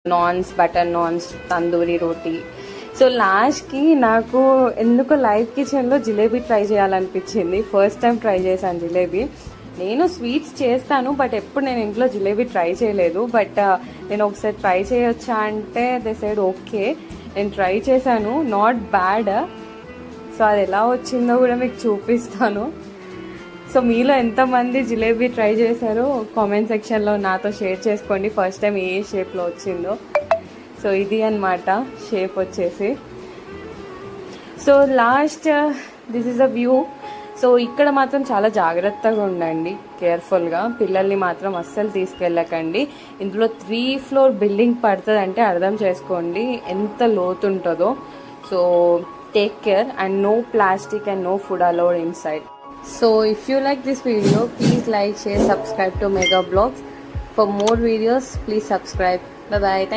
Naans, butter naans, tandoori roti. So లాస్ట్కి నాకు ఎందుకో లైవ్ కిచెన్లో జిలేబీ ట్రై చేయాలనిపించింది. ఫస్ట్ టైం ట్రై చేశాను జిలేబీ. నేను స్వీట్స్ చేస్తాను, బట్ ఎప్పుడు నేను ఇంట్లో జిలేబీ ట్రై చేయలేదు. బట్ నేను ఒకసారి ట్రై చేయొచ్చా అంటే దే సైడ్ ఓకే. నేను ట్రై చేశాను, నాట్ బ్యాడ్. సో అది ఎలా వచ్చిందో కూడా మీకు చూపిస్తాను. సో మీలో ఎంతమంది జిలేబీ ట్రై చేశారో కామెంట్ సెక్షన్లో నాతో షేర్ చేసుకోండి. ఫస్ట్ టైం ఏ షేప్లో వచ్చిందో. సో ఇది అన్నమాట షేప్ వచ్చేసి. So last this is a view. So ఇక్కడ మాత్రం చాలా జాగ్రత్తగా ఉండండి, కేర్ఫుల్గా. పిల్లల్ని మాత్రం అస్సలు తీసుకెళ్ళకండి. ఇందులో 3 floor బిల్డింగ్ పడుతుంది అంటే అర్థం చేసుకోండి ఎంత లోతుంటుందో. So take care and no plastic and no food allowed inside. So if you like this video, please like, share, subscribe to Mega Blogs. For more videos, please subscribe. Bye bye.